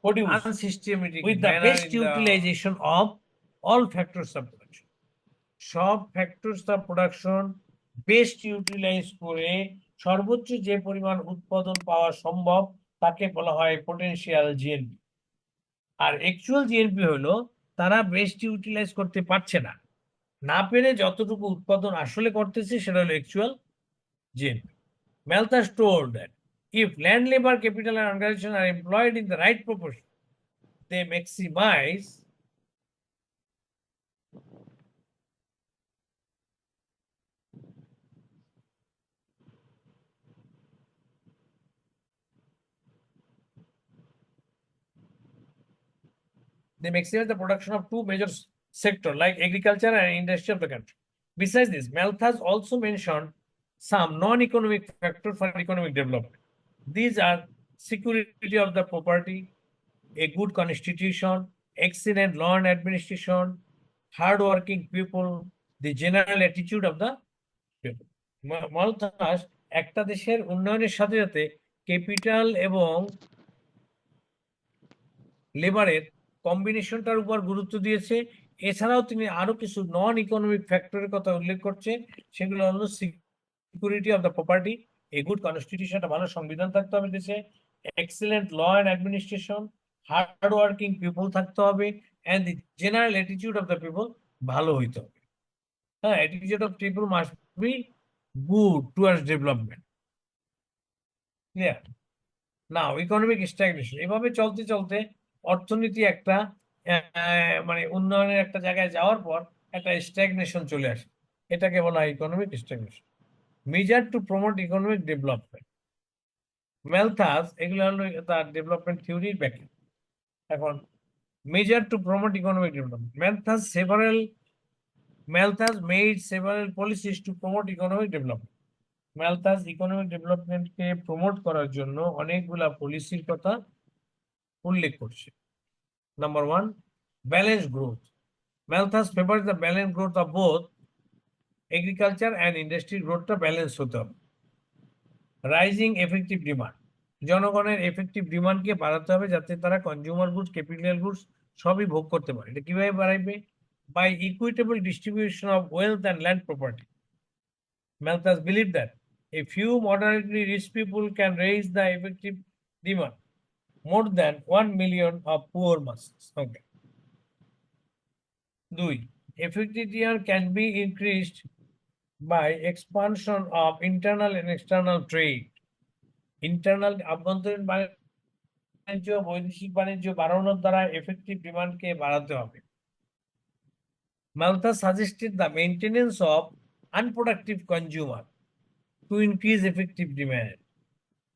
produced unsystematic with the manner best in the utilization of all factors of production. সব factors of production best utilise করে সর্বোচ্চ যে পরিমাণ উৎপাদন পাওয়া সম্ভব তাকে বলা হয় পোটেনশিয়াল জিএনপি। আর অ্যাকচুয়াল জিএনপি হলো তারা বেস্ট ইউটিলাইজ করতে পারছে না, না পেরে যতটুকু উৎপাদন আসলে করতেছে সেটা হলো actual GNP. Malthus told that if land, labor, capital, and organization are employed in the right proportion, they maximize the production of two major sectors like agriculture and industry of the country. Besides this, Malthus also mentioned some non-economic factors for economic development. These are security of the property, a good constitution, excellent law and administration, hard-working people, the general attitude of the people. Malthus একটা দেশের উন্নয়নের সাথে সাথে capital এবং লেবারের কম্বিনেশনটার উপর গুরুত্ব দিয়েছে। এছাড়াও তিনি আরো কিছু নন ইকোনমিক ফ্যাক্টরের কথা উল্লেখ করছে, সেগুলো হলো security of the property, a good constitution, একটা ভালো সংবিধান থাকতে হবে দেশে, excellent law and administration, hard working people থাকতে হবে, and the general attitude of the people ভালো হইতে হবে। হ্যাঁ, attitude of people must be good towards development. Clear? Now economic stagnation, এভাবে চলতে চলতে অর্থনীতি একটা মানে উন্নয়নের একটা জায়গায় যাওয়ার পর একটা স্ট্যাগনেশন চলে আসে, এটাকে বলা হয় economic stagnation. Measure to promote economic development, Malthus এগুলো হলো তার ডেভেলপমেন্ট থিওরির ব্যাখ্যা। এখন measure to promote economic development, Malthus made several policies to promote economic development. Malthus economic ডেভেলপমেন্টকে প্রমোট করার জন্য অনেকগুলা পলিসির কথা উল্লেখ করছে। Number one, balanced growth. Malthus favors the balanced growth of both agriculture and industry growthটা ব্যালেন্স হতে হবে। রাইজিং এফেক্টিভ ডিমান্ড, জনগণের এফেক্টিভ ডিমান্ডকে বাড়াতে হবে যাতে তারা কনজিউমার গুডস, ক্যাপিটাল গুডস সবই ভোগ করতে পারে। এটা কিভাবে বাড়াইবে? By equitable distribution of wealth and land property. Malthus believed that a few moderately rich people can raise the effective demand more than 1 million of poor masses. Okay. 2. Effectivity can be increased by expansion of internal and external trade. Internal আভ্যন্তরীণ বাণিজ্য, বৈদেশিক বাণিজ্য বাড়ানোর দ্বারা effective ডিমান্ডকে বাড়াতে হবে। Malthus suggested the maintenance of unproductive consumer to increase effective demand.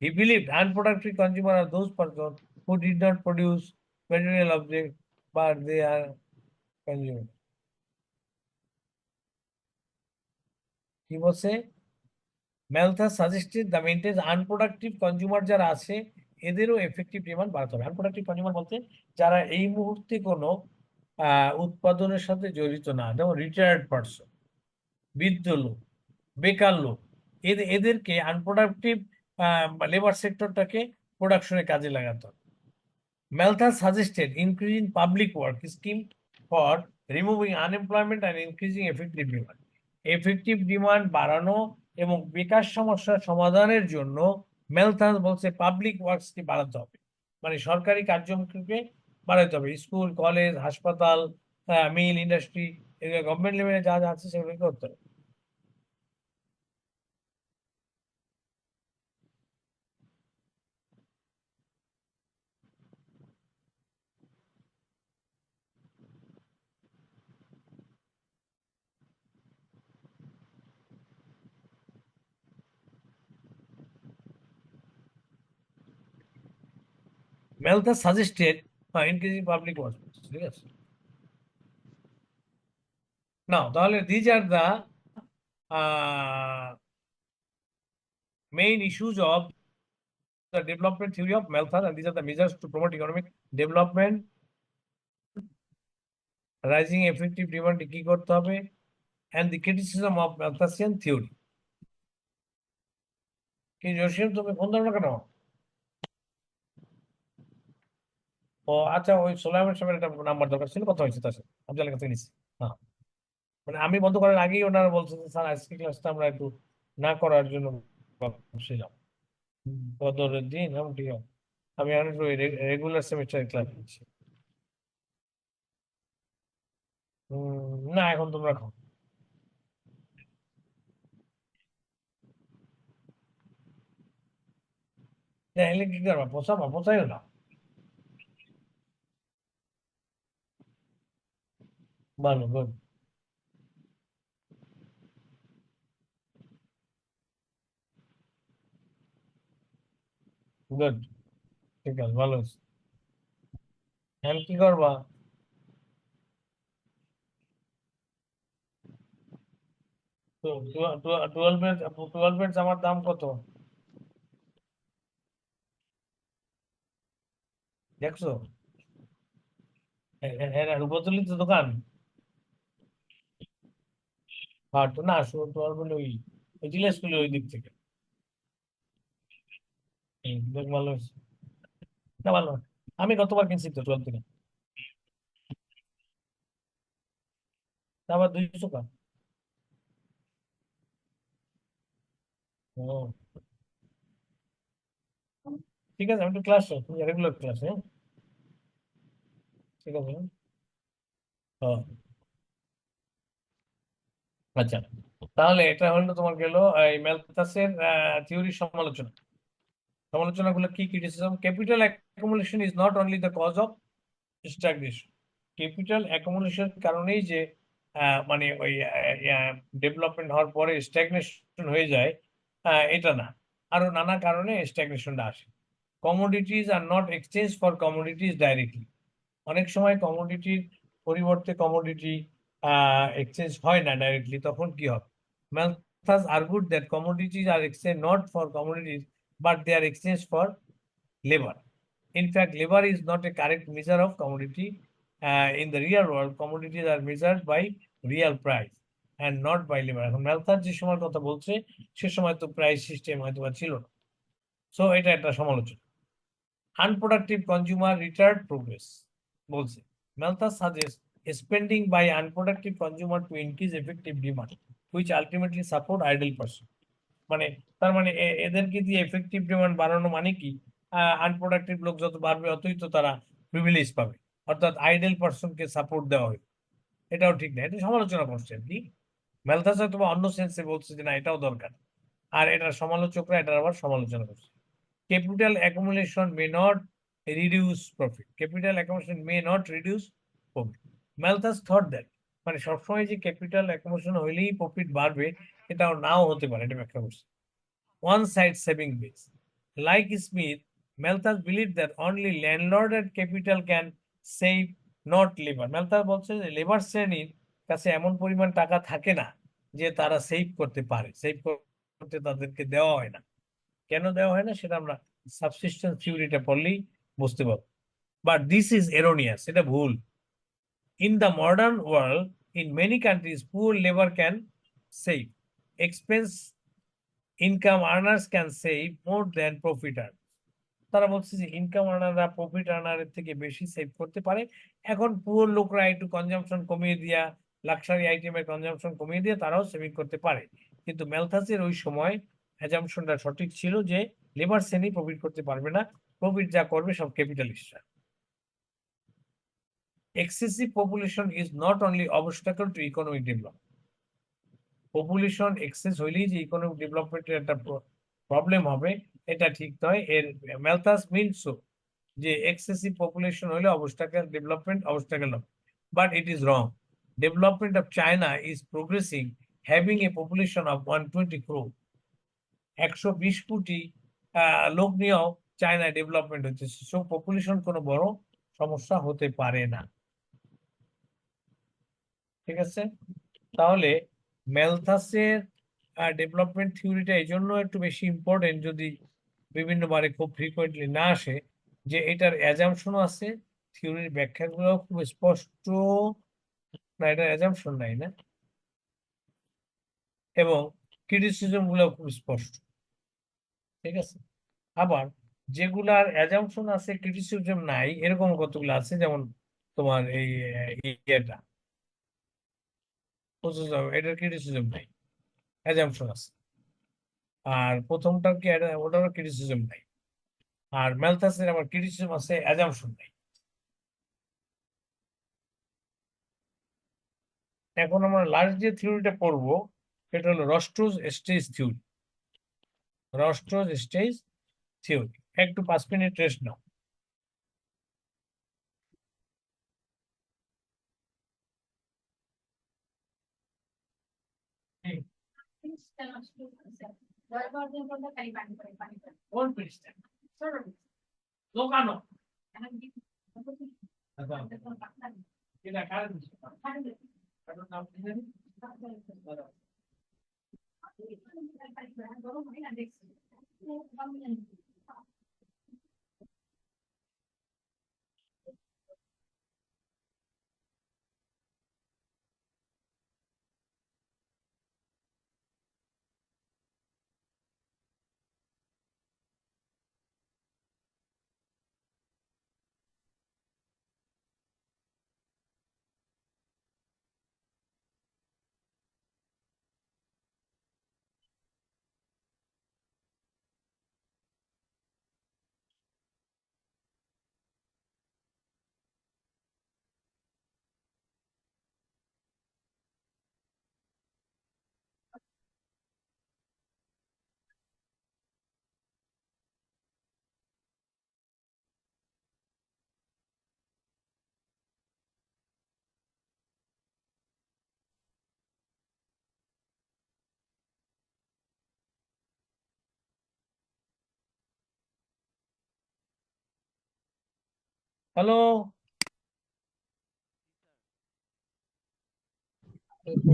He believed unproductive consumer are those persons who did not produce material objects but they are consumers. কি বলছে? Malthus suggested the maintenance unproductive consumer যারা আছে এদেরও effective demand বাড়াতে হবে। Unproductive consumer বলতে যারা এই মুহূর্তে কোনো উৎপাদনের সাথে জড়িত না, যেমন রিটায়ার্ড পার্সন, বৃদ্ধ লোক, বেকার লোক, এদেরকে আনপ্রোডাক্টিভ লেবার সেক্টরটাকে প্রোডাকশনে কাজে লাগাতে হবে। Malthus suggested increasing public work scheme for removing unemployment and increasing effective demand. Effective demand বাড়ানো এবং বেকার সমস্যার সমাধানের জন্য ম্যালথাস বলছে পাবলিক ওয়ার্কসকে বাড়াতে হবে, মানে সরকারি কার্যক্রমকে বাড়াতে হবে। স্কুল, কলেজ, হাসপাতাল, মিল, ইন্ডাস্ট্রি, এগুলো গভর্নমেন্ট লেভেলে যা যা আছে সেগুলোকে করতে হবে। Malthus suggested increasing public works, ঠিক আছে? Now, তাহলে these are the main issues of the development theory of Malthus, and these are the measures to promote economic development. Rising effective demand কি করতে হবে, and the criticism of Malthusian theory. কি জসিম, তুমি phone ধরো না কেন? ও আচ্ছা, ওই সোলাইমান সাহেবের একটা নাম্বার দরকার ছিল, কথা হয়েছে তার সাথে, আফজালের কাছে নিচ্ছি। হ্যাঁ, মানে আমি বন্ধ করার আগেই ওনারা বলছে যে স্যার আজকে ক্লাসটা আমরা একটু না করার জন্য ভাবছিলাম। বদরুদ্দিন ঠিক আছে, আমি এখন একটু রেগুলার সেমিস্টার ক্লাস নিচ্ছি। না, এখন তোমরা খাও। তাহলে কি করবা, পোষাবো, পোষাইও না। ভালো, গুড, গুড, ঠিক আছে, ভালো হয়েছে। এখন কি করবা? তো টুয়েলভের আমার দাম কত দেখছো? রূপতুলিত দোকান। আর তো না, টুয়েলভ হলে ওই জিলা স্কুলের ওই দিক থেকে। দেখ ভালো হয়েছে। না, ভালো, আমি গতবার কিনছি তো টুয়েলভ থেকে। আবার 200 টাকা। ও, ঠিক আছে, আমি তো ক্লাস রেগুলার ক্লাস, হ্যাঁ, ঠিক আছে। হ্যাঁ, আচ্ছা, তাহলে এটা হলো তোমার গেল এই ম্যালথাসের থিওরির সমালোচনা। সমালোচনাগুলো কি criticism: capital accumulation is not only the cause of stagnation. Capital accumulation কারণেই যে মানে ওই ডেভেলপমেন্ট হওয়ার পরে স্ট্যাগনেশন হয়ে যায়, এটা না, আরো নানা কারণে স্ট্যাগনেশনটা আসে। Commodities are not exchange for commodities directly. অনেক সময় কমোডিটির পরিবর্তে কমোডিটি এক্সচেঞ্জ হয় না ডাইরেক্টলি, তখন কি হবে? Malthus argued that commodities are exchanged not for commodities but they are exchanged for labor. In fact, labor is not a correct measure of commodity. In the real world, commodities are measured by real price and not by labor. এখন Malthus যে সময় কথা বলছে, সে সময় তো price system হয়তো বা ছিল না। সো এটা একটা সমালোচনা। আনপ্রোডাক্টিভ কনজিউমার রিটার্ড প্রোগ্রেস বলছে, Malthus suggest spending by unproductive consumer to increase effective demand which ultimately support idle person. মানে তার মানে এদেরকে দিয়ে এফেক্টিভ ডিমান্ড বাড়ানো মানে কি? আনপ্রোডাক্টিভ লোক যত বাড়বে অতই তো তারা প্রিভিলেজ পাবে, অর্থাৎ আইডল পারসনকে সাপোর্ট দেওয়া হবে। এটাও ঠিক না, এটা সমালোচনা করছে আর কি। ম্যালথাস হয়তো বা অন্য সেন্সে বলছে যে না এটাও দরকার, আর এটার সমালোচকরা এটার আবার সমালোচনা করছে। Capital accumulation may not reduce profit. Capital accumulation may not reduce profit. Malthus thought that, মানে সবসময় যে ক্যাপিটাল অ্যাকুমুলেশন হইলেই প্রফিট বাড়বে, এটাও নাও হতে পারে, এটা ব্যাখ্যা করছে। One side saving base, like Smith, Malthus believe that only landlord and capital can save, not labour. Malthus বলছে যে লেবার শ্রেণীর কাছে এমন পরিমাণ টাকা থাকে না যে তারা সেভ করতে পারে, সেভ করতে তাদেরকে দেওয়া হয় না। কেন দেওয়া হয় না সেটা আমরা সাবসিস্টেন্স থিওরিটা পড়লেই বুঝতে পারবো। বাট দিস ইজ এরোনিয়াস, এটা ভুল। In the modern world, in many countries poor labour can save, expense income earners can save more than profit earn. তারা বলছে যে ইনকাম আর্নাররা প্রফিট আর্নারের থেকে বেশি সেভ করতে পারে। এখন পুয়ার লোকরা একটু কনজাম্পশন কমিয়ে দিয়া, লাক্সারি আইটেমের কনজাম্পশন কমিয়ে দিয়ে তারাও সেভিং করতে পারে। কিন্তু ম্যালথাসের ওই সময় অ্যাজাম্পশনটা সঠিক ছিল যে লেবার শ্রেণী প্রফিট করতে পারবে না, প্রফিট যা করবে সব ক্যাপিটালিস্টরা। Excessive population is not only obstacle to economic development. Population excess হইলেই যে ইকোনমিক ডেভেলপমেন্টের একটা প্রবলেম হবে, এটা ঠিক নয়। এর ম্যালথাস মিনস যে এক্সেসিভ পপুলেশন হলে অবস্টাকেল ডেভেলপমেন্ট অবস্টাকেল হবে, but it is wrong. Development of China is progressing, having a population of 120 crore। 120 কোটি লোক নিয়েও চায়না ডেভেলপমেন্ট হচ্ছে, সো পপুলেশন কোনো বড় সমস্যা হতে পারে না। ঠিক আছে, তাহলে ম্যালথাসের ডেভেলপমেন্ট থিওরিটা এই জন্য একটু বেশি ইম্পর্টেন্ট, যদি বিভিন্ন বারে খুব ফ্রিকোয়েন্টলি না আসে, যে এটার অ্যাজাম্পশনও আছে, থিওরির ব্যাখ্যাগুলো খুব স্পষ্ট। না, এটা অ্যাজাম্পশন নাই না, এবং ক্রিটিসিজম গুলো খুব স্পষ্ট। ঠিক আছে, আবার যেগুলার অ্যাজাম্পশন আছে ক্রিটিসিজম নাই, এরকম কতগুলো আছে, যেমন তোমার এই ইয়েটা এটার ক্রিটিসিজম নাই, অ্যাজাম্পশন আছে। আর প্রথমটার কি ওটারও ক্রিটিসিজম নাই। আর ম্যালথাসের আবার ক্রিটিসিজম আছে, অ্যাজাম্পশন নাই। এখন আমরা লাস্ট যে থিওরিটা পড়বো সেটা হলো Rostow's stage theory. Rostow's stage theory. একটু 5 মিনিট রেস্ট নাও। কোন পৃষ্ঠা? দোকানো। এটা কার পৃষ্ঠা? কারোর নাম কি জানি? হ্যালো।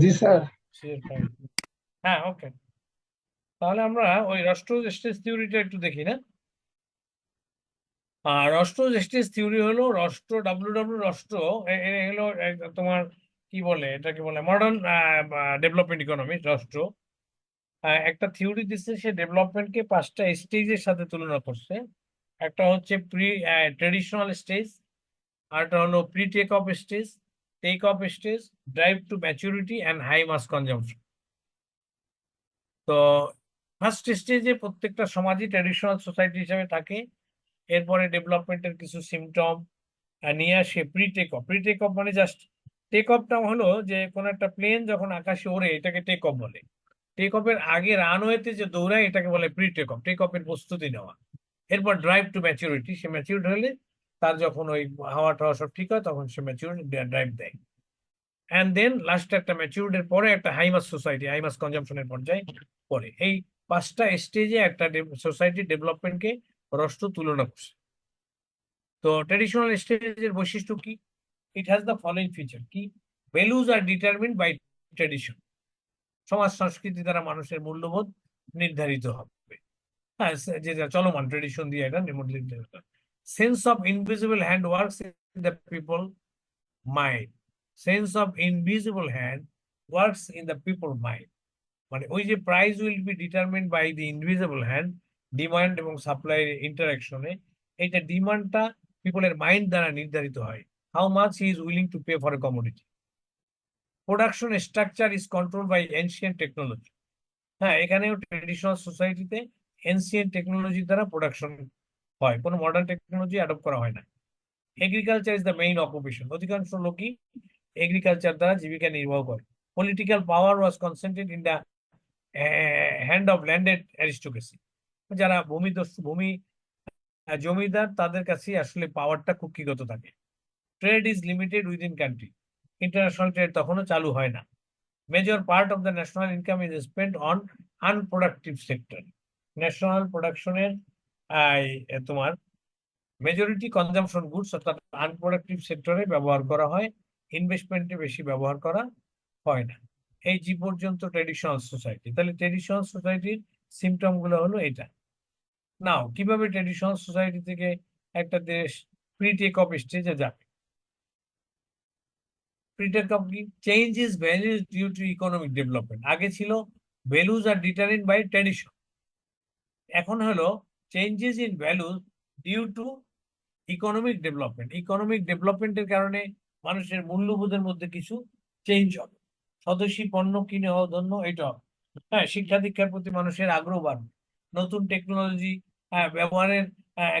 জি স্যার। হ্যাঁ, ওকে। তাহলে আমরা ওই রস্ট্রোজ স্টেজ থিওরিটা একটু দেখি না। আর রস্ট্রোজ স্টেজ থিওরি হলো রস্ট্র হলো তোমার কি বলে, এটাকে বলে মডার্ন ডেভেলপমেন্ট ইকোনমি। রস্ট্র একটা থিওরি দিচ্ছে, সে ডেভেলপমেন্টকে 5টা স্টেজের সাথে তুলনা করছে। একটা হচ্ছে প্রি ট্রেডিশনাল স্টেজ, আরটা হলো pre take off stage, drive to maturity and high mass consumption. তো ফার্স্ট স্টেজে প্রত্যেকটা সমাজই ট্রেডিশনাল সোসাইটি হিসেবে থাকে। এরপরে ডেভেলপমেন্টের কিছু সিমটম নিয়ে আসে প্রি টেক অফ মানে জাস্ট টেক অফটা হলো যে কোনো একটা প্লেন যখন আকাশে ওড়ে এটাকে টেক অফ বলে। টেক অফের আগে রানওয়েতে যে দৌড়ায় এটাকে বলে টেক অফের প্রস্তুতি নেওয়া। এরপর drive to maturity, say matured হলে তার যখন ওই হাওয়া টাওয়া সব ঠিক হয় তখন সে ম্যাচিউরিটি ড্রাইভ দেয়। অ্যান্ড দেন লাস্টে একটা ম্যাচিউরড পরে একটা হাইমাস সোসাইটি, হাইমাস কনজাম্পশনের পর্যায়ে পরে। এই 5টা স্টেজে একটা সোসাইটির ডেভেলপমেন্টকে রস্ট্র তুলনা করছে। তো ট্রেডিশনাল স্টেজের বৈশিষ্ট্য কি? It has the following feature কি? Values are determined by tradition. সমাজ সংস্কৃতি দ্বারা মানুষের মূল্যবোধ নির্ধারিত হবে। হ্যাঁ, যেটা চলমান ট্রেডিশন দিয়ে এটা নির্ধারিত। Sense of invisible hand works in the people mind. Sense of invisible hand works in the people mind, মানে ওই যে price will be determined by the invisible hand, demand এবং সাপ্লাই ইন্টারাকশনে এইটা ডিমান্ডটা পিপলের মাইন্ড দ্বারা নির্ধারিত হয়। How much he is willing to pay for a commodity. Production structure is control by ancient technology. হ্যাঁ, এখানেও ট্রেডিশনাল সোসাইটিতে এনশিয়েন্ট টেকনোলজি দ্বারা প্রোডাকশন হয়, কোনো মডার্ন টেকনোলজি অ্যাডপ্ট করা হয় না। Agriculture is the main occupation, অধিকাংশ লোকই এগ্রিকালচার দ্বারা জীবিকা নির্বাহ করে। Political power was concentrated in the hand of landed aristocracy. যারা ভূমি জমিদার তাদের কাছে আসলে পাওয়ারটা কুক্ষিগত থাকে। Trade is limited within country, international trade তখনও চালু হয় না। Major part of the national income is spend on unproductive sector. National প্রোডাকশনের তোমার মেজরিটি কনজামশন গুডস অর্থাৎ আনপ্রোডাক্টিভ সেক্টরে ব্যবহার করা হয়, ইনভেস্টমেন্টে বেশি ব্যবহার করা হয় না। এই যে পর্যন্ত ট্রেডিশনাল সোসাইটি। তাহলে ট্রেডিশনাল সোসাইটির সিমটম গুলো হলো এটা। নাও কিভাবে ট্রেডিশনাল সোসাইটি থেকে একটা দেশ প্রি টেক অফ স্টেজে যাবে? প্রি টেক অফ কি? Change is values due to economic development. আগে ছিল values are determined by tradition, এখন হলো changes in value due to economic development. Economic ডেভেলপমেন্টের কারণে মানুষের মূল্যবোধের মধ্যে কিছু চেঞ্জ হবে। স্বদেশী পণ্য কিনে হওয়ার জন্য এটা হবে। হ্যাঁ, শিক্ষা দীক্ষার প্রতি মানুষের আগ্রহ বাড়বে, নতুন টেকনোলজি ব্যবহারের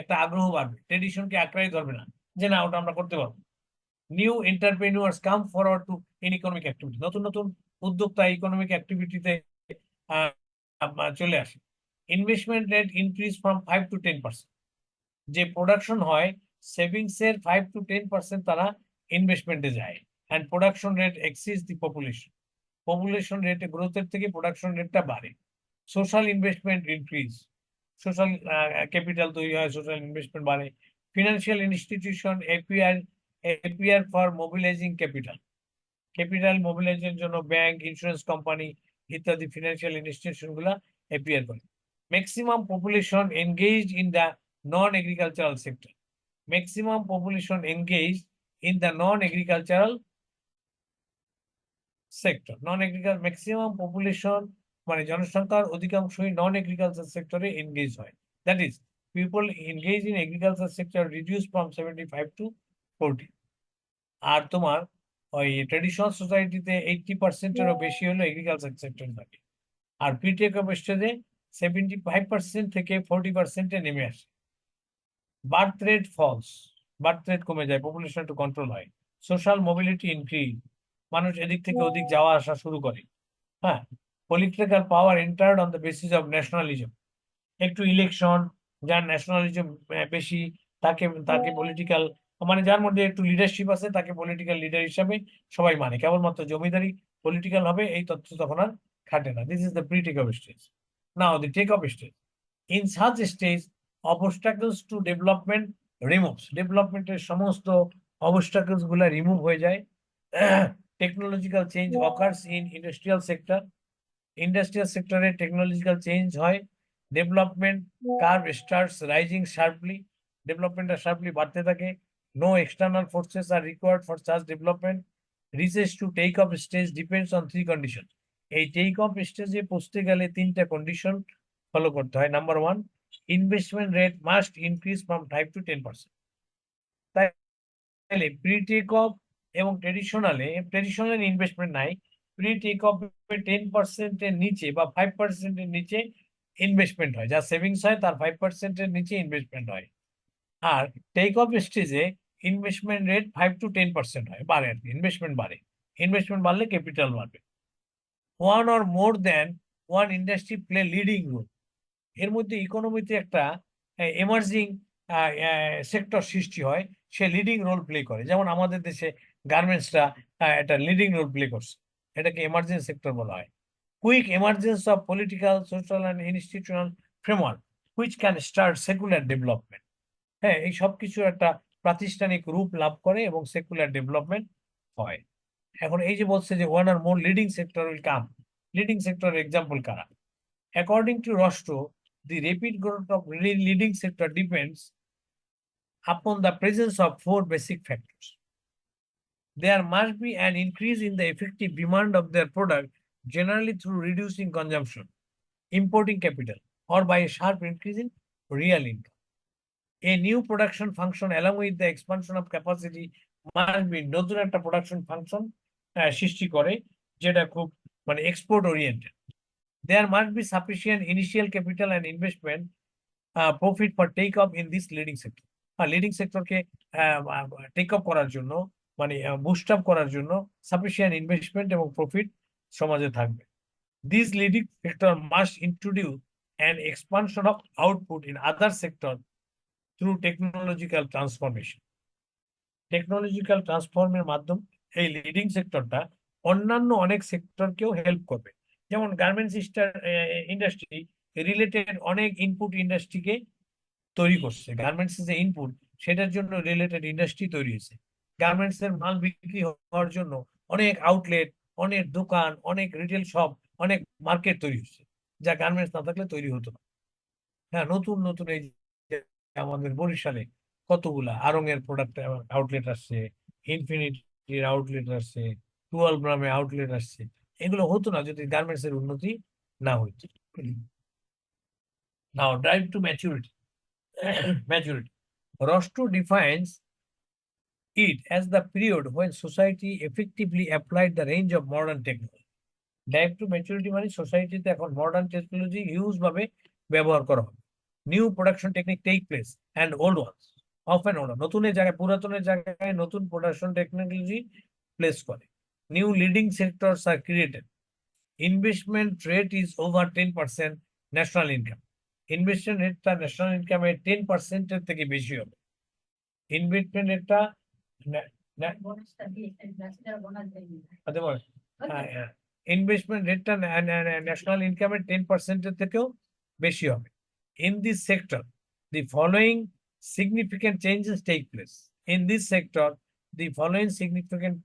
একটা আগ্রহ বাড়বে, ট্রেডিশনকে আঁকড়াই ধরবে না যে না ওটা আমরা করতে পারবো। New entrepreneurs come forward to in economic activity, নতুন নতুন উদ্যোক্তা ইকোনমিক অ্যাক্টিভিটিতে চলে আসে। Investment rate increase from 5 to 10%। যে প্রোডাকশন হয় সেভিংস এর 5 to 10% তারা ইনভেস্টমেন্টে যায়। And production rate exceeds the population, population রেটে গ্রোথের থেকে প্রোডাকশন রেটটা বাড়ে। Social investment increase, social capital তৈরি হয়, সোশ্যাল ইনভেস্টমেন্ট বাড়ে। Financial institution appear for mobilising capital, capital মোবিলাইজের জন্য ব্যাংক, ইন্স্যুরেন্স কোম্পানি ইত্যাদি ফিনান্সিয়াল ইনস্টিটিউশন গুলা এপিয়ার করে। Maximum population engaged in the non agricultural sector, maximum population engaged in the non agricultural sector. Non এগ্রিকাল maximum population মানে জনসংখ্যার অধিকাংশই non agriculture সেক্টরে এনগেজ হয়। That is people engage in agriculture sector reduce from 75 to 40। আর তোমার ওই traditional সোসাইটিতে 80%-এরও বেশি হলো এগ্রিকালচার সেক্টর থাকে। আর পিটেক অফ স্টেজে 75% থেকে 40%-এ নেমে আসে। Birth rate falls, birth rate কমে যায়, পপুলেশন একটু কন্ট্রোল হয়। সোশ্যাল মোবিলিটি ইনক্রিজ, মানুষ এদিক থেকে ওদিক যাওয়া আসা শুরু করে। হ্যাঁ, political power entered on the basis of nationalism, একটু ইলেকশন, যার ন্যাশনালিজম বেশি তাকে তাকে পলিটিক্যাল মানে যার মধ্যে একটু লিডারশিপ আছে তাকে পলিটিক্যাল লিডার হিসাবে সবাই মানে। কেবলমাত্র জমিদারি পলিটিক্যাল হবে এই তথ্য তখন আর খাটে না। This is the pre take off stage. Now the take off stage, in such stage obstacles to development removes, ডেভেলপমেন্টের সমস্ত অবস্টাকলস গুলা রিমুভ হয়ে যায়। Technological change occurs in industrial sector, industrial সেক্টরে টেকনোলজিক্যাল চেঞ্জ হয়। Development curve starts rising sharply, ডেভেলপমেন্টটা sharply বাড়তে থাকে। No external forces are required for such development. Reaches to take off stage depends on 3 condition. এই take off স্টেজে পৌঁছতে গেলে 3টা কন্ডিশন ফলো করতে হয়। Number 1, investment rate must increase from 5 to 10%। তাইলে প্রি টেক অফ এবং ট্রেডিশনাল ইনভেস্টমেন্ট নাই, প্রি টেক অফ 10%-এর নিচে বা 5%-এর নিচে ইনভেস্টমেন্ট হয়, যা সেভিংস হয় তার 5%-এর নিচে ইনভেস্টমেন্ট হয়। আর টেক অফ স্টেজে ইনভেস্টমেন্ট রেট 5 to 10% হয়, বাড়ে আর কি, ইনভেস্টমেন্ট বাড়ে। ইনভেস্টমেন্ট বাড়লে ক্যাপিটাল বাড়বে। One or more than one industry play leading role, এর মধ্যে ইকোনমিতে একটা এমার্জিং সেক্টর সৃষ্টি হয়, সে লিডিং রোল প্লে করে। যেমন আমাদের দেশে গার্মেন্টসটা একটা লিডিং রোল প্লে করছে, এটাকে এমার্জিং সেক্টর বলা হয়। Quick emergence of political, social and institutional framework which can start secular development. হ্যাঁ, এই সব কিছু একটা প্রাতিষ্ঠানিক রূপ লাভ করে এবং সেকুলার ডেভেলপমেন্ট হয়। এখন এই যে বলছে যে one or more leading sector will come, leading sector example কারা? According to Rostro, the rapid growth of leading sector depends upon the presence of 4 basic factors. There must be an increase in the effective demand of their product, generally through reducing consumption, importing capital, or by a sharp increase in real income. A new production function along with the expansion of capacity must be নতুন একটা production function সৃষ্টি করে যেটা খুব মানে export oriented. There must be sufficient initial capital and investment profit for take off in this leading sector. Leading সেক্টরকে take off করার জন্য মানে বুস্ট আপ করার জন্য সাফিসিয়েন্ট ইনভেস্টমেন্ট এবং প্রফিট সমাজে থাকবে। This leading sector must introduce an expansion of output in other sector through technological transformation. Technological ট্রান্সফর্মের মাধ্যমে এই লিডিং সেক্টরটা অন্যান্য অনেক সেক্টরকেও হেল্প করবে। যেমন গার্মেন্টস ইন্ডাস্ট্রি রিলেটেড অনেক ইনপুট ইন্ডাস্ট্রিকে তৈরি করছে। গার্মেন্টস যে ইনপুট সেটার জন্য রিলেটেড ইন্ডাস্ট্রি তৈরি হয়েছে। গার্মেন্টস এর মাল বিক্রি হওয়ার জন্য অনেক আউটলেট, অনেক দোকান, অনেক রিটেল শপ, অনেক মার্কেট তৈরি হচ্ছে, যা গার্মেন্টস না থাকলে তৈরি হতো না। হ্যাঁ, নতুন নতুন এই যে আমাদের বরিশালে কতগুলা আড়ং এর প্রোডাক্ট আউটলেট আসছে, ইনফিনিটির আউটলেট আসছে, 12 গ্রামে আউটলেট আসছে। এগুলো হতো না যদি গার্মেন্টস এর উন্নতি না হইতো। Now drive to maturity, maturity. Rostow defines it as the period when society effectively applied the range of modern technology. Drive to maturity মানে সোসাইটিতে এখন মডার্ন টেকনোলজি হিউজ ভাবে ব্যবহার করা হবে। New production technique take place and old ones off and on, নতুনের জায়গায় পুরাতনের জায়গায় নতুন প্রোডাকশন টেকনোলজি প্লেস করে। New leading sectors are created. Investment rate is over 10% national income. Investment রেটটা ন্যাশনাল ইনকামের 10%-এর থেকে বেশি হবে। ইনভেস্টমেন্ট রেটটা ইনভেস্টমেন্ট রেটটা ন্যাশনাল ইনকামের 10%-এর থেকেও বেশি হবে। In this sector the following significant changes take place. In this sector, the following significant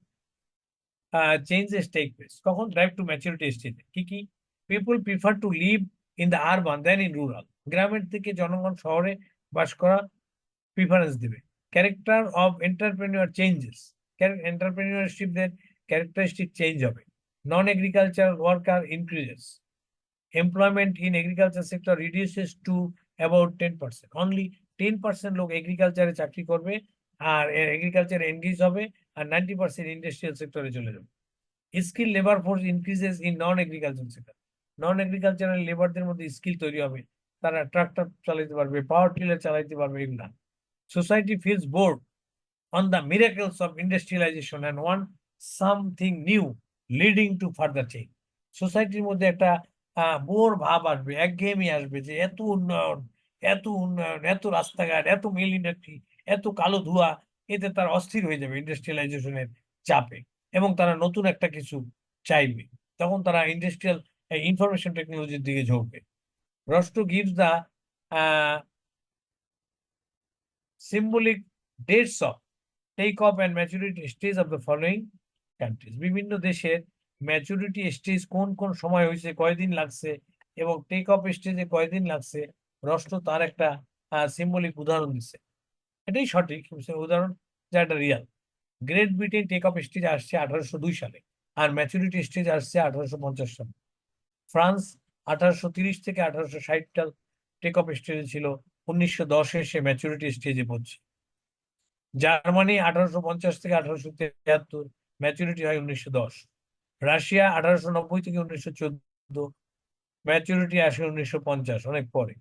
changes take place. কখন? Drive to maturity stage. কি? People prefer to live in the urban than in rural. গ্রামের থেকে জনগণ শহরে বাস করা preference দিবে। Character of entrepreneur changes. এন্টারপ্রেনিউরশিপদের characteristic change হবে। Non agriculture worker increases. Employment in agriculture sector reduces to about 10%। Only 10% লোক এগ্রিকালচারে চাকরি করবে আর এগ্রিকালচার এনগেজ হবে, আর 90% ইন্ডাস্ট্রিয়াল সেক্টরে চলে যাবে। Skill labour force increases in non agriculture sector. Non agricultural লেবারদের মধ্যে স্কিল তৈরি হবে, তারা ট্রাক্টর চালাতে পারবে, পাওয়ার টিলার চালাতে পারবে, এগুলা। Society feels bored on the miracles of industrialization and want something new leading to further change. সোসাইটির মধ্যে একটা বোর ভাব আসবে, একঘেয়েমি আসবে, যে এত উন্নয়ন, এত উন্নয়ন, এত রাস্তাঘাট, এত মিল ইন্ডাস্ট্রি, এত কালো ধোঁয়া, এতে তারা অস্থির হয়ে যাবে ইন্ডাস্ট্রিয়ালাইজেশনের চাপে, এবং তারা নতুন একটা কিছু চাইবে। তখন তারা ইন্ডাস্ট্রিয়াল ইনফরমেশন টেকনোলজির দিকে ঝুঁকবে। Rostow gives the symbolic dates of take off and maturity stage of the following countries. বিভিন্ন দেশের ম্যাচুরিটি স্টেজ কোন কোন সময় হয়েছে, কয়দিন লাগছে, এবং টেক অফ স্টেজে কয়দিন লাগছে, রস্টো তার একটা সিম্বলিক উদাহরণ দিচ্ছে। এটাই সঠিক উদাহরণ, যা একটা real. Great Britain take off stage আসছে 1802 সালে, আর ম্যাচুরিটি স্টেজ আসছে 1850 সালে। ফ্রান্স 1830 থেকে 1860 টেক অফ স্টেজে ছিল, 1910 সে ম্যাচুরিটি স্টেজে পৌঁছে। জার্মানি 1850 থেকে 1873, ম্যাচুরিটি হয় 1910। রাশিয়া 1890 থেকে 1914, ম্যাচুরিটি আসে 1950, অনেক পরে।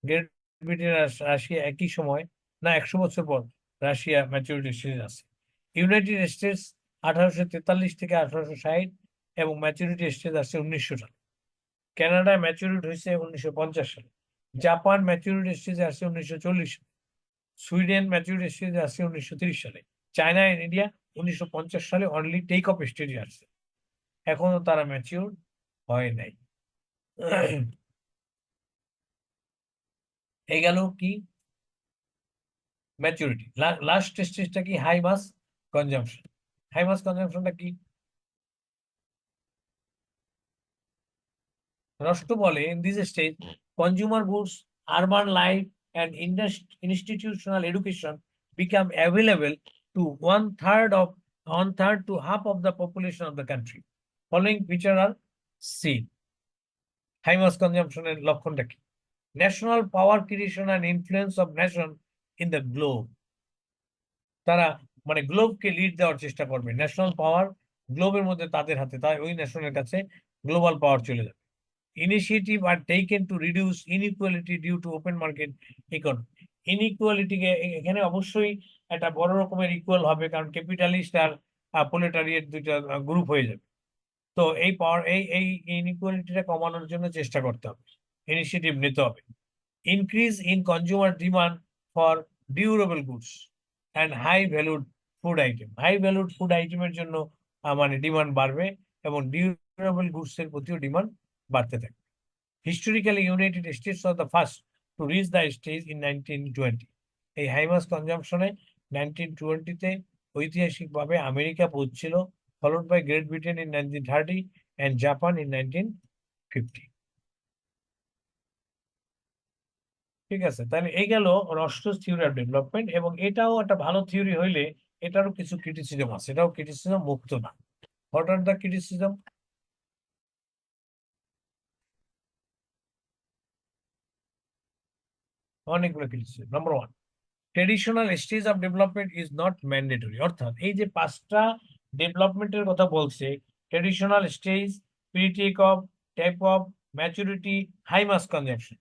গ্রেট ব্রিটেন আর রাশিয়া একই সময়, না 100 বছর পর রাশিয়া ম্যাচুরিটি স্টেজ আছে। ইউনাইটেড স্টেটস 1843 থেকে 1860, এবং ম্যাচুরিটি স্টেজ আসছে 1900 সালে। কানাডায় ম্যাচুরিটি হয়েছে 1950 সালে। জাপান ম্যাচুরিটি স্টেজে আসছে 1940 সালে। সুইডেন ম্যাচুরিটি স্টেজে আসছে 1930 সালে। চায়না এন্ড ইন্ডিয়া 1950 সালে অনলি টেক অফ স্টেজে আসছে, এখনো তারা ম্যাচিউর হয় নাই। এই গেল কি ম্যাচুরিটি। লাস্ট স্টেজটা কি? High mass consumption. হাই মাস কনজাম্পশনটা কি? রস্টো বলে, in this stage consumer goods, urban life and institutional education become available to one third to half of the population of the country. Following feature are seen. High mass consumption এর লক্ষণটা কি? National power creation and influence of nation in the globe. তারা মানে গ্লোবকে lead দেওয়ার চেষ্টা করবে। National পাওয়ার গ্লোবের মধ্যে তাদের হাতে, তাই ওই ন্যাশনের কাছে গ্লোবাল পাওয়ার চলে যাবে। Initiative are taken to reduce inequality due to open market economy. ইনইকুয়ালিটিকে এখানে অবশ্যই একটা বড় রকমের ইকুয়াল হবে, কারণ ক্যাপিটালিস্ট আর প্রোলেটারিয়েট দুইটা গ্রুপ হয়ে যাবে। তো এই পাওয়ার এই ইনইকুয়ালিটিটা কমানোর জন্য চেষ্টা করতে হবে, ইনিশিয়েটিভ নিতে হবে। Increase in consumer demand for durable goods and high valued food item. High valued food আইটেমের জন্য মানে ডিমান্ড বাড়বে, এবং ডিউরেবল গুডস এর প্রতিও ডিমান্ড বাড়তে থাকবে। Historically United states was the first to reach the stage in 1920। এই হাই মাস কনজাম্পশনে 1920-তে ঐতিহাসিকভাবে America পৌঁছছিল, followed by Great Britain in 1930 and Japan in 1950. ঠিক আছে, তাহলে এই গেল রস্টোস থিওরি অফ ডেভেলপমেন্ট, এবং এটাও একটা ভালো থিওরি হইলে এটারও কিছু ক্রিটিসিজম আছে, এটাও ক্রিটিসিজম মুক্ত না। What are the criticism? অনেকগুলো কিছু। Number one, traditional stage of development is not mandatory. অর্থাৎ এই যে পাঁচটা ডেভেলপমেন্টের কথা বলছে, traditional stage, pre take off, take off, maturity, high mass consumption,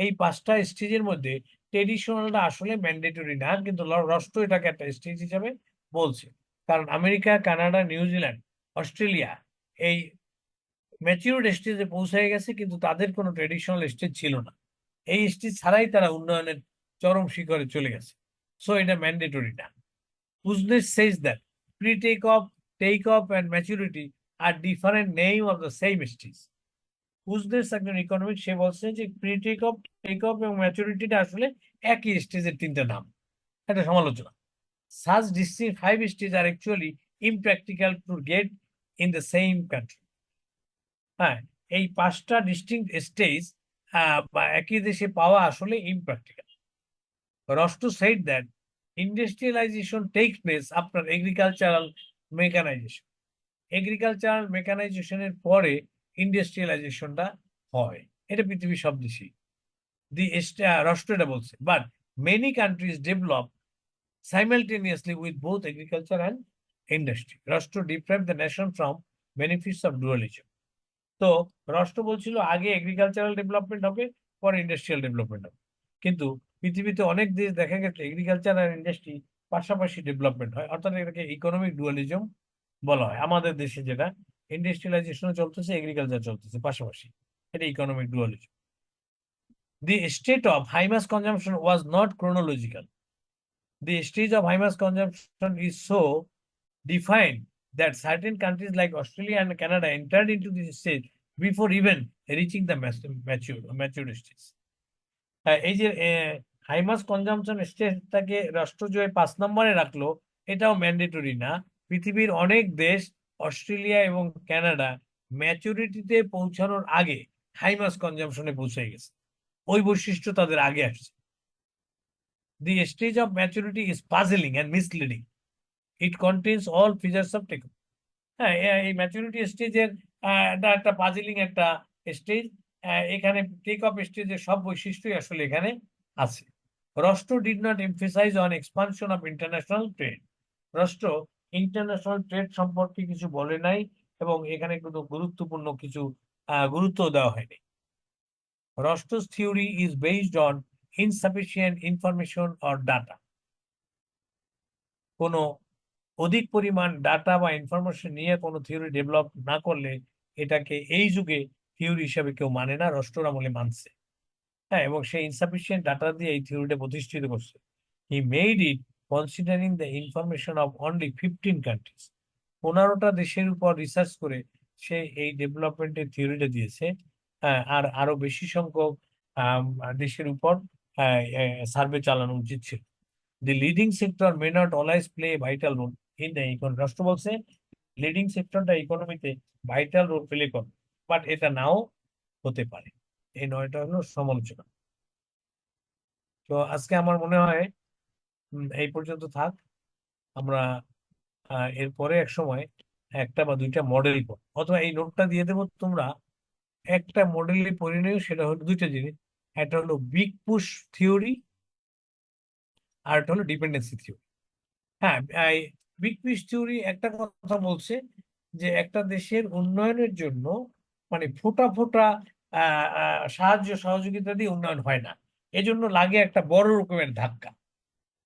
এই পাঁচটা স্টেজের মধ্যে ট্রেডিশনালটা আসলে ম্যান্ডেটরি না, কিন্তু রাষ্ট্র এটাকে একটা স্টেজ হিসেবে বলছে। কারণ আমেরিকা, কানাডা, নিউজিল্যান্ড, অস্ট্রেলিয়া এই ম্যাচিউরড স্টেজে পৌঁছে গেছে, কিন্তু তাদের কোনো ট্রেডিশনাল স্টেজ ছিল না। এই স্টেজ ছাড়াই তারা উন্নয়নের চরম শিখরে চলে গেছে। সো এটা ম্যান্ডেটরি না। Kuznets says that pre-takeoff, takeoff, and maturity are different name of the same stage. কুজনেস একজন ইকোনমিক, সে বলছে যে pre take off, take off এবং ম্যাচুরিটিটা আসলে একই স্টেজের তিনটা নাম। এটা সমালোচনা। Such distinct five stages are actually impractical to get in the same country. হ্যাঁ, এই পাঁচটা ডিস্টিংক্ট স্টেজ বা একই দেশে পাওয়া আসলে impractical. Rosto said that industrialization takes place after agricultural mechanization. Agricultural মেকানাইজেশনের পরে ইন্ডাস্ট্রিয়ালাইজেশনটা হয়। এটা পৃথিবীর সব দেশেই। রাষ্ট্র এটা বলছে, but many countries develop simultaneously with both agriculture and industry. রাষ্ট্র deprive the nation from benefits of dualism. তো রাষ্ট্র বলছিল আগে এগ্রিকালচারাল ডেভেলপমেন্ট হবে, পরে ইন্ডাস্ট্রিয়াল ডেভেলপমেন্ট হবে। কিন্তু পৃথিবীতে অনেক দেশ দেখা গেছে এগ্রিকালচার আর ইন্ডাস্ট্রি পাশাপাশি ডেভেলপমেন্ট হয়, অর্থাৎ এটাকে ইকোনমিক ডুয়ালিজম বলা হয়। আমাদের দেশে যেটা ইন্ডাস্ট্রিয়ালাইজেশন চলতেছে, এগ্রিকালচার চলতেছে পাশাপাশি, এটা economic dualism. The state of high mass consumption was not chronological. The stage of high mass consumption is so defined that certain countries like Australia and Canada entered into this stage before even reaching the mature stage. এই যে high mass consumption স্টেজটাকে রাষ্ট্র যে 5 নম্বরে রাখলো, এটাও mandatory না। পৃথিবীর অনেক দেশ, অস্ট্রেলিয়া এবং কানাডা, ম্যাচুরিটিতে পৌঁছানোর আগে হাই মাস কনজাম্পশনে পৌঁছে গেছে। ওই বৈশিষ্ট্য তাদের আগে আসছে। The stage of maturity is puzzling and misleading. It contains all features of take. হ্যাঁ, এই ম্যাচুরিটি স্টেজের একটা পাজলিং একটা স্টেজ। এখানে টেক অফ স্টেজের সব বৈশিষ্ট্যই আসলে এখানে আছে। রাষ্ট্র did not emphasise on expansion of international trade. রাষ্ট্র ইন্টারন্যাশনাল ট্রেড সম্পর্কে কিছু বলে নাই, এবং এখানে কোনো গুরুত্বপূর্ণ কিছু গুরুত্ব দেওয়া হয়নি। রাষ্ট্র's theory is based on insufficient information or data. কোনো অধিক পরিমাণ ডাটা বা ইনফরমেশন নিয়ে কোনো থিওরি ডেভেলপ না করলে এটাকে এই যুগে থিওরি হিসাবে কেউ মানে না, রাষ্ট্র আমলে মানছে। হ্যাঁ, এবং সেই ইনসাফিসিয়েন্ট ডাটা দিয়ে এই থিওরিটা প্রতিষ্ঠিত করছে। He made it considering the information of only 15 countries. 15টা দেশের উপর রিসার্চ করে সে এই ডেভেলপমেন্টের থিওরিটা দিয়েছে। আর আরো বেশি সংখ্যক দেশের উপর সার্ভে চালানো উচিত ছিল। The leading sector may not always play a vital role in the economy. রাষ্ট্র বলছে লিডিং সেক্টরটা ইকোনমিতে ভাইটাল রোল প্লে করে, বাট এটা নাও হতে পারে। এই 9টা হলো সমালোচনা। তো আজকে আমার মনে হয় এই পর্যন্ত থাক। আমরা এরপরে এক সময় একটা বা দুইটা মডেল পড়, অথবা এই নোটটা দিয়ে দেবো, তোমরা একটা মডেলই পড়ে নিও। সেটা হলো দুইটা জিনিস, একটা হলো বিগ পুশ থিওরি, আর একটা হলো ডিপেন্ডেন্সি থিওরি। হ্যাঁ, বিগ পুশ থিওরি একটা কথা বলছে যে একটা দেশের উন্নয়নের জন্য মানে ফোঁটা ফোঁটা সাহায্য সহযোগিতা দিয়ে উন্নয়ন হয় না, এজন্য লাগে একটা বড় রকমের ধাক্কা।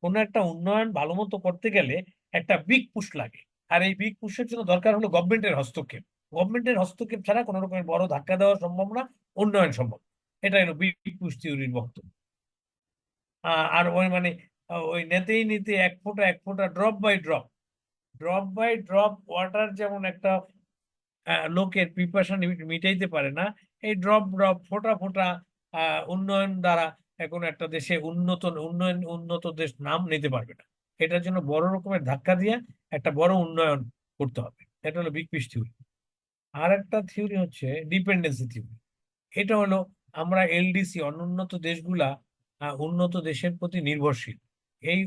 কোনো একটা উন্নয়ন ভালো মতো করতে গেলে একটা বিগ পুশ লাগে, আর এই বিগ পুশের জন্য দরকার হলো গভর্নমেন্টের হস্তক্ষেপ। গভর্নমেন্টের হস্তক্ষেপ ছাড়া কোনো রকমের বড় ধাক্কা দেওয়া সম্ভব না, উন্নয়ন সম্ভব। এটা হলো বিগ পুশ থিওরির বক্তব্য। আর ওই মানে ওই নিতেই নিতে এক ফোঁটা এক ফোঁটা, drop by drop, drop by drop water যেমন একটা লোকের পিপাসা মিটাইতে পারে না, এই ড্রপ ড্রপ ফোঁটা ফোঁটা উন্নয়ন দ্বারা এখন একটা দেশে উন্নত দেশ নাম নিতে পারবে না। এটার জন্য বড় রকমের ধাক্কা দিয়ে একটা বড় উন্নয়ন করতে হবে। এটা হলো বিগ পিস থিওরি। আর একটা থিওরি হচ্ছে ডিপেন্ডেন্সি থিওরি। এটা হলো আমরা এলডিসি, অনুন্নত দেশগুলা উন্নত দেশের প্রতি নির্ভরশীল। এই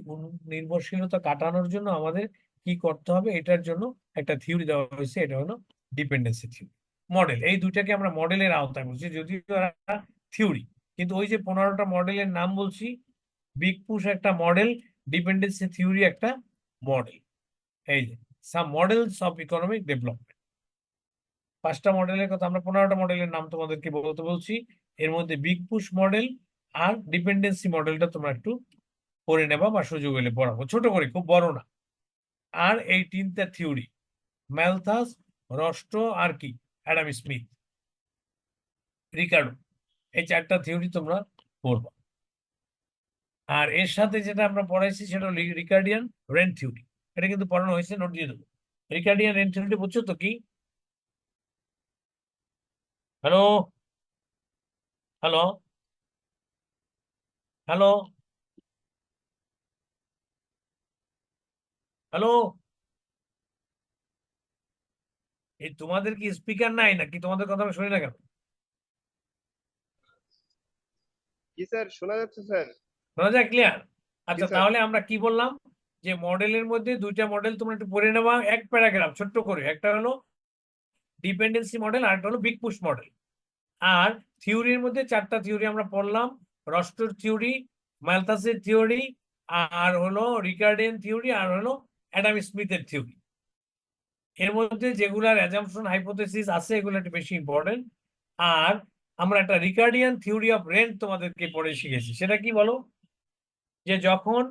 নির্ভরশীলতা কাটানোর জন্য আমাদের কি করতে হবে, এটার জন্য একটা থিওরি দেওয়া হয়েছে, এটা হলো ডিপেন্ডেন্সি থিওরি। মডেল, এই দুইটাকে আমরা মডেলের আওতায় বলছি, যদিও থিওরি। কিন্তু ওই যে 15টা মডেলের নাম বলছি, বিগ পুশ একটা মডেল, ডিপেন্ডেন্সি থিওরি একটা মডেল। এই যে সাম মডেলস অফ ইকোনমিক ডেভেলপমেন্ট, 5টা মডেলের কথা, আমরা 15টা মডেলের নাম তোমাদেরকে বলতে বলছি। এর মধ্যে বিগ পুশ মডেল আর ডিপেন্ডেন্সি মডেলটা তোমরা একটু পড়ে নেবা বা সুযোগ হলে পড়াবো, ছোট করে, খুব বড় না। আর এই 3টা থিওরি, ম্যালথাস, রস্টো আর কি অ্যাডাম স্মিথ, রিকার্ডো, এই 4টা থিওরি তোমরা পড়বা। আর এর সাথে যেটা আমরা পড়াইছি সেটা হলো রিকার্ডিয়ান রেন্ট থিওরি। এটা কিন্তু পড়ানো হয়েছে, নোট দিয়ে দেবো। রিকার্ডিয়ান রেন্ট থিওরিটি বুঝছো তো কি? Hello, hello, hello, hello. এই তোমাদের কি স্পিকার নাই নাকি? তোমাদের কথা আমি শুনি না কেন? জি স্যার, শোনা যাচ্ছে স্যার। শোনা যায় ক্লিয়ার? জি আচ্ছা, স্যার। তাহলে আমরা কি বললাম? যে মডেলের মধ্যে 2টা মডেল তোমরা একটু পড়ে নেওয়া, এক প্যারাগ্রাফ ছোট্ট করে। একটা হলো ডিপেন্ডেন্সি মডেল, আর একটা হলো বিগ পুশ মডেল। আর থিওরির মধ্যে 4টা থিওরি আমরা পড়লাম, রস্টোর থিওরি, ম্যালথাসের থিওরি, আর হলো রিকার্ডিয়ান থিওরি, আর হলো অ্যাডাম স্মিথের থিওরি। এর মধ্যে যেগুলার অ্যাজাম্পশন হাইপোথেসিস আছে এগুলো একটু বেশি ইম্পর্টেন্ট। আর আমরা একটা রিকার্ডিয়ান থিওরি অফ রেন্ট তোমাদেরকে পড়ে শিখেছি, সেটা কি বলো? যে যখন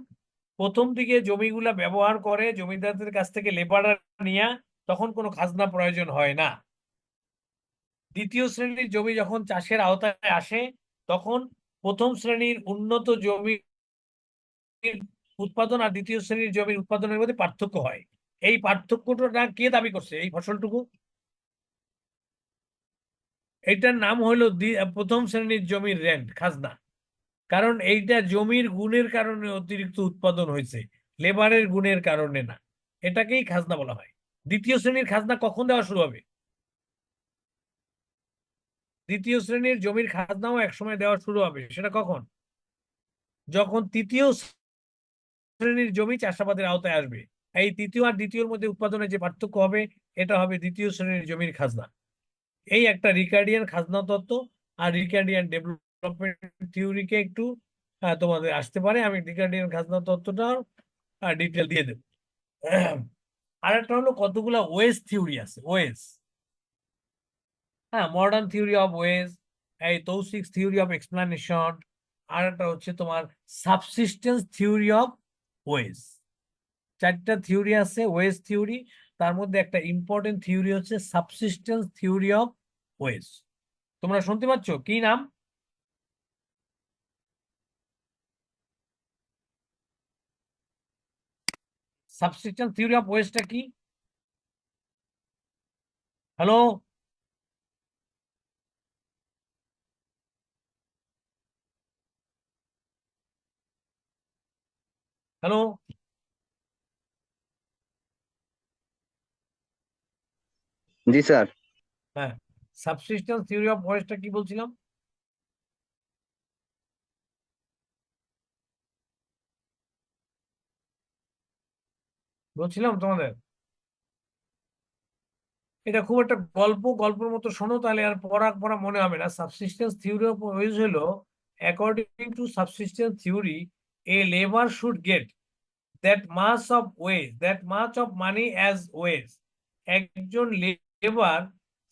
প্রথম দিকে জমিগুলা ব্যবহার করে জমিদারদের কাছ থেকে লেবার নিয়ে, তখন কোনো খাজনা প্রয়োজন হয় না। দ্বিতীয় শ্রেণীর জমি যখন চাষের আওতায় আসে, তখন প্রথম শ্রেণীর উন্নত জমির উৎপাদন আর দ্বিতীয় শ্রেণীর জমির উৎপাদনের মধ্যে পার্থক্য হয়। এই পার্থক্যটা কে দাবি করছে? এই ফসলটুকু, এইটার নাম হলো প্রথম শ্রেণীর জমির রেন্ট, খাজনা। কারণ এইটা জমির গুণের কারণে অতিরিক্ত উৎপাদন হয়েছে, লেবারের গুণের কারণে না। এটাকেই খাজনা বলা হয়। দ্বিতীয় শ্রেণীর খাজনা কখন দেওয়া শুরু হবে? দ্বিতীয় শ্রেণীর জমির খাজনাও একসময় দেওয়া শুরু হবে, সেটা কখন? যখন তৃতীয় শ্রেণীর জমি চাষাবাদের আওতায় আসবে। এই তৃতীয় আর দ্বিতীয়র মধ্যে উৎপাদনের যে পার্থক্য হবে, এটা হবে দ্বিতীয় শ্রেণীর জমির খাজনা। এই একটা রিকার্ডিয়ান খাজনা তত্ত্ব। আর রিকার্ডিয়ান ডেভেলপমেন্ট থিওরিকে একটু তোমাদের আসতে পারে, আমি রিকার্ডিয়ান খাজনা তত্ত্বটা ডিটেল দিয়ে দেব। আর একটা হলো কতগুলা ওয়েজ থিওরি আছে, ওয়েজ। হ্যাঁ, মডার্ন থিওরি অফ ওয়েজ, এই তৌসিক থিওরি অফ এক্সপ্লানেশন। আর একটা হচ্ছে তোমার সাবসিস্টেন্স থিওরি অফ ওয়েজ। 4টা থিওরি আছে ওয়েজ থিওরি, তার মধ্যে একটা ইম্পর্টেন্ট থিওরি হচ্ছে সাবসিস্টেন্স থিওরি অফ ওয়েজ। তোমরা শুনতে পাচ্ছ কি নাম? সাবসিস্টেন্স থিওরি অফ ওয়েজটা কি? Hello, hello. জি স্যার। হ্যাঁ, সাবসিস্টেন্স থিওরি অফ ওয়েজটা কি বলছিলাম? বলছিলাম তোমাদের এটা খুব একটা গল্পের মতো শোনো, তাহলে আর পড়া পড়া মনে হবে না। সাবসিস্টেন্স থিওরি অফ ওয়েজ হলো, according to subsistence theory, A labour should get that much of money as wage। একজন লেবার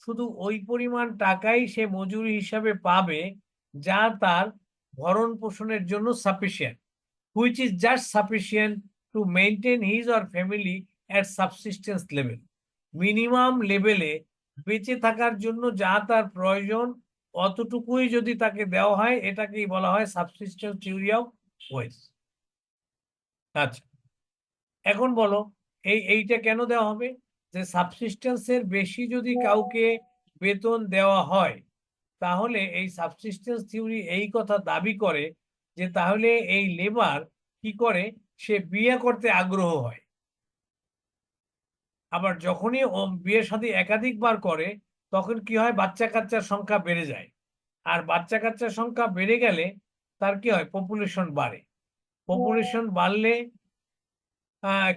শুধু ওই পরিমাণ টাকাই সে মজুরি হিসাবে পাবে যা তার ভরণ পোষণের জন্য sufficient, which is just sufficient to maintain his or family at subsistence level. Minimum লেভেলে বেঁচে থাকার জন্য যা তার প্রয়োজন, অতটুকুই যদি তাকে দেওয়া হয়, এটাকেই বলা হয় সাবসিস্টেন্স থিওরি অফ ওয়েজ। আচ্ছা, এখন বলো, এইটা কেন দেওয়া হবে? যে সাবসিস্টেন্সের বেশি যদি কাউকে বেতন দেওয়া হয়, তাহলে এই সাবসিস্টেন্স থিওরি এই কথা দাবি করে যে তাহলে এই লেবার কি করে, সে বিয়ে করতে আগ্রহ হয়। আবার যখনই ও বিয়ে শাদী একাধিকবার করে, তখন কি হয়, বাচ্চা কাচ্চার সংখ্যা বেড়ে যায়। আর বাচ্চা কাচ্চার সংখ্যা বেড়ে গেলে তার কি হয়, পপুলেশন বাড়ে। পপুলেশন বাড়লে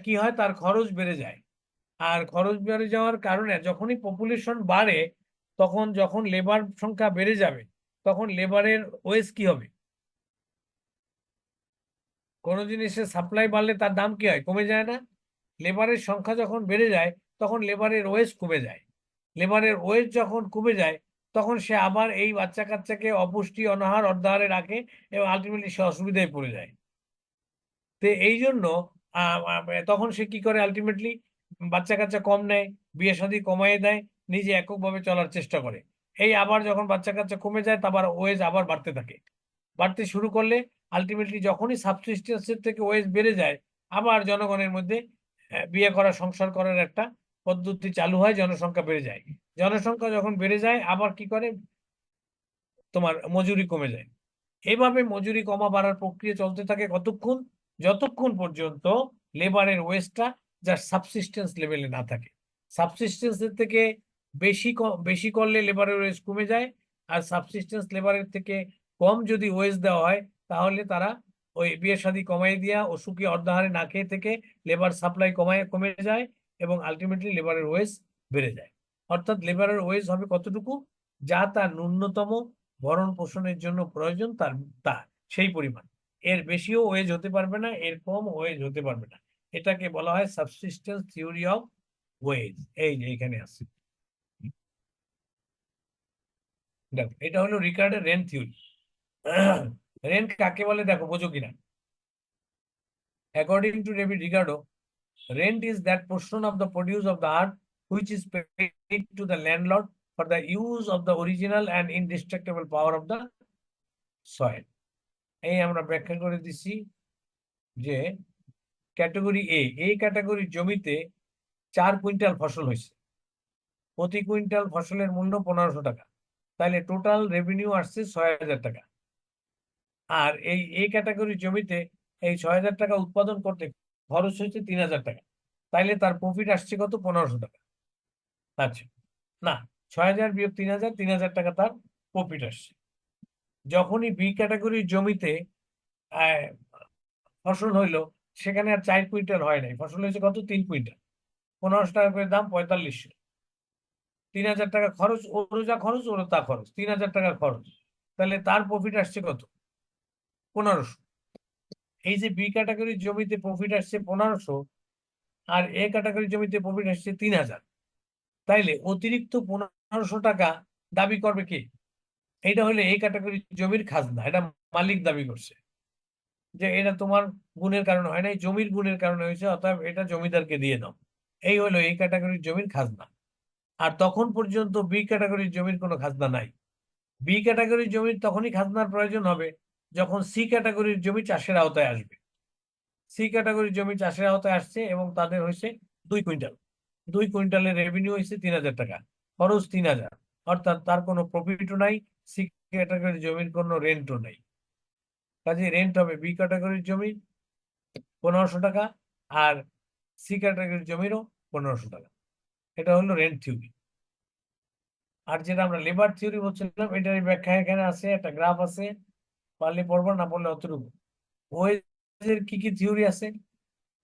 কি হয়, তার খরচ বেড়ে যায়। আর খরচ বেড়ে যাওয়ার কারণে যখনই পপুলেশন বাড়ে, তখন যখন লেবার সংখ্যা বেড়ে যাবে, তখন লেবারের ওয়েজ কি হবে? কোনো জিনিসের সাপ্লাই বাড়লে তার দাম কি হয়? কমে যায় না? লেবারের সংখ্যা যখন বেড়ে যায় তখন লেবারের ওয়েজ কমে যায়। লেবারের ওয়েজ যখন কমে যায় তখন সে আবার এই বাচ্চা কাচ্চাকে অপুষ্টি, অনাহার, অর্ধাহারে রাখে এবং আলটিমেটলি সে অসুবিধায় পড়ে যায়। তো এই জন্য তখন সে কি করে? আলটিমেটলি বাচ্চা কাচ্চা কম নেয়, বিয়ে শাদী কমায় দেয়, নিজে এককভাবে চলার চেষ্টা করে। এই আবার যখন বাচ্চা কাচ্চা কমে যায় তারপর ওয়েজ আবার বাড়তে থাকে। বাড়তে শুরু করলে আলটিমেটলি যখনই সাবসিস্টেন্সের থেকে ওয়েজ বেড়ে যায় আবার জনগণের মধ্যে বিয়ে করা, সংসার করার একটা পদ্ধতি চালু হয়, জনসংখ্যা বেড়ে যায়। জনসংখ্যা যখন বেড়ে যায় আবার কি করে? তোমার মজুরি কমে যায়। এইভাবে মজুরি কমা বাড়ার প্রক্রিয়া চলতে থাকে কতক্ষণ? যতক্ষণ পর্যন্ত লেবারের ওয়েজটা যার সাবসিস্টেন্স লেভেলে না থাকে। সাবসিস্টেন্সের থেকে বেশি করলে লেবারের ওয়েজ কমে যায়, আর সাবসিস্টেন্স লেবারের থেকে কম যদি ওয়েজ দেওয়া হয় তাহলে তারা ওই বিয়ে শাদী কমাই দিয়া অসুখী অর্ধাহারে না খেয়ে থেকে লেবার সাপ্লাই কমে যায় এবং আলটিমেটলি লেবারের ওয়েজ বেড়ে যায়। অর্থাৎ লেবারের ওয়েজ হবে কতটুকু? যা তার ন্যূনতম ভরণ পোষণের জন্য প্রয়োজন তা সেই পরিমাণ। এর বেশিও ওয়েজ হতে পারবে না, এর কম ওয়েজ হতে পারবে না। এটাকে বলা হয় সাবসিস্টেন্স থিওরি অফ ওয়েজ। এই যে এখানে আছে, দেখো এটা হলো রিকার্ডের রেন্ট থিওরি। রেন্ট কাকে বলে দেখো, বোঝো কিনা? According to David Ricardo, rent is that portion of the produce of the earth which is paid to the landlord for the use of the original and indestructible power of the soil. এই আমরা ব্যাখ্যা করে দিছি যে category এই ক্যাটাগরির জমিতে 4 quintal ফসল হয়েছে, প্রতি কুইন্টাল ফসলের মূল্য 1500 টাকা, তাহলে টোটাল রেভিনিউ আসছে 6000 টাকা। আর এই ক্যাটাগরির জমিতে এই 6000 টাকা উৎপাদন করতে খরচ হয়েছে 3000 টাকা, তাইলে তার প্রফিট আসছে কত? 1500 টাকা। আচ্ছা, না, 6000 বিয়োগ 3000, 3000 টাকা তার প্রফিট আসছে। যখনই বি ক্যাটাগরির জমিতে আহ, ফসল হইলো, সেখানে আর 4 কুইন্টাল হয় নাই, ফসল হয়েছে কত? 3 কুইন্টাল, 1500 টাকা করে দাম, 4500। 3000 টাকা খরচ, ওর যা খরচ ওর তা খরচ, 3000 টাকা খরচ, তাহলে তার প্রফিট আসছে কত? 1500। এই যে বি ক্যাটাগরির জমিতে প্রফিট আসছে 1500 আর এ ক্যাটাগরির জমিতে প্রফিট আসছে 3000, তাইলে অতিরিক্ত 1500 টাকা দাবি করবে কে? এটা হলে এই ক্যাটাগরির জমির খাজনা, এটা মালিক দাবি করছে যে এটা তোমার গুণের কারণে হয় নাই, জমির গুণের কারণে হয়েছে, অতএব এটা জমিদারকে দিয়ে দাও। এই হলো এই ক্যাটাগরির জমির খাজনা। আর তখন পর্যন্ত বি ক্যাটাগরির জমির কোনো খাজনা নাই। বি ক্যাটাগরির জমির তখনই খাজনার প্রয়োজন হবে যখন সি ক্যাটাগরির জমি চাষের আওতায় আসবে। সি ক্যাটাগরির জমি চাষের আওতায় আসছে এবং তাদের হয়েছে 2 কুইন্টাল, 2 কুইন্টালের রেভিনিউ হয়েছে 3000 টাকা, খরচ 3000, অর্থাৎ তার কোনো প্রফিটও নাই, সি ক্যাটাগরির জমির কোনো রেন্টও নাই। কাজে রেন্ট হবে বি ক্যাটাগরির জমি 1500 টাকা আর সি ক্যাটাগরির জমিরও 1500 টাকা। এটা হলো রেন্ট থিওরি। আর যেটা আমরা লেবার থিওরি বলছিলাম, এটার ব্যাখ্যা এখানে আছে, একটা গ্রাফ আছে, পারলে পড়বো, না পড়লে অতটুকু। ওয়েজের কি কি থিওরি আছে?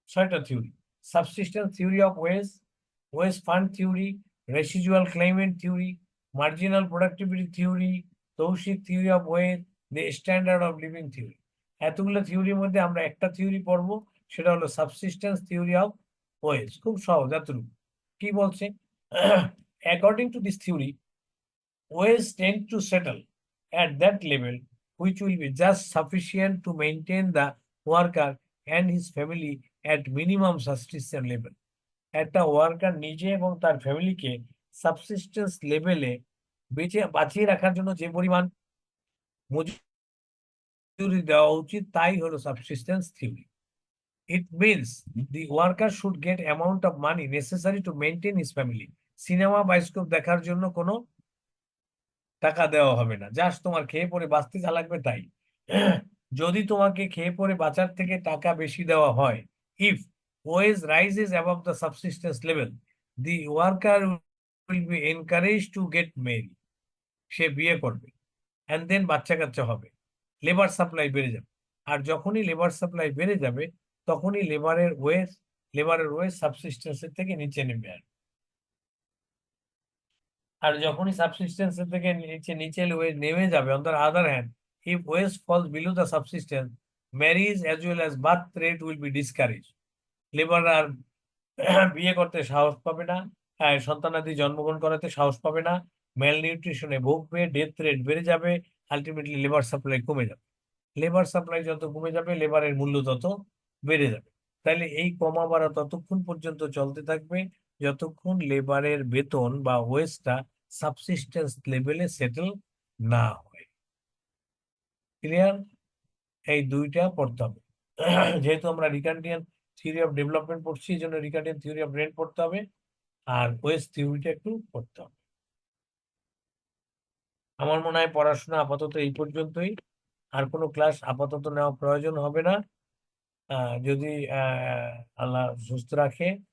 6টা theory: subsistence theory of wage, wage fund theory, residual climate theory, marginal productivity theory, Taussig theory of wage, the standard of living theory. এতগুলো থিওরির মধ্যে আমরা একটা থিওরি পড়বো, সেটা হলো সাবসিস্টেন্স থিওরি অফ ওয়েজ। খুব সহজ, এতটুকু। কি বলছে? According to this theory, wages tend to settle at that level which will be just sufficient to maintain the worker and his family at minimum subsistence level. একটা worker নিজে এবং তার ফ্যামিলিকে সাবসিস্টেন্স লেভেলে বাঁচিয়ে রাখার জন্য যে পরিমাণ মজুরি দেওয়া উচিত তাই হলো subsistence theory. It means the worker should get amount of money necessary to maintain his family. Cinema bioscope দেখার জন্য কোনো টাকা দেওয়া হবে না, জাস্ট তোমার খেয়ে পরে বাঁচতে যা লাগবে তাই। যদি তোমাকে খেয়ে পরে বাঁচার থেকে টাকা বেশি দেওয়া হয়, if wage rises above the subsistence level, the worker will be encourage to get marry, সে বিয়ে করবে, অ্যান্ড দেন বাচ্চা কাচ্চা হবে, লেবার সাপ্লাই বেড়ে যাবে। আর যখনই লেবার সাপ্লাই বেড়ে যাবে তখনই লেবারের ওয়েজ সাবসিস্টেন্সের থেকে নিচে নেমে আসবে। আর যখনই সাবসিস্টেন্স থেকে নিচে নিচে নেমে যাবে, on the other hand, if waste falls below the subsistence, marriage as well as birth rate will be discouraged. Labour আর বিয়ে করতে সাহস পাবে না, সন্তানাদি জন্মগ্রহণ করাতে সাহস পাবে না, ম্যাল নিউট্রিশনে ভুগবে, ডেথ রেট বেড়ে যাবে, আলটিমেটলি লেবার সাপ্লাই কমে যাবে। লেবার সাপ্লাই যত কমে যাবে, লেবারের মূল্য তত বেড়ে যাবে। তাহলে এই কমা বাড়া ততক্ষণ পর্যন্ত চলতে থাকবে যতক্ষণ লেবারের বেতন বা ওয়েজটা সাবসিস্টেন্স লেভেলে সেটেল না হয়। ক্লিয়ার? এই দুইটা পড়তে হবে। যেহেতু আমরা রিকান্টিয়ান থিওরি অফ ডেভেলপমেন্ট পড়ছি, এই জন্য রিকান্টিয়ান থিওরি অফ রেন্ট পড়তে হবে, আর ওয়েজ থিওরিটা একটু পড়তে হবে। আমার মনে হয় পড়াশোনা আপাতত এই পর্যন্তই, আর কোনো ক্লাস আপাতত নেওয়া প্রয়োজন হবে না। যদি আল্লাহ সুস্থ রাখে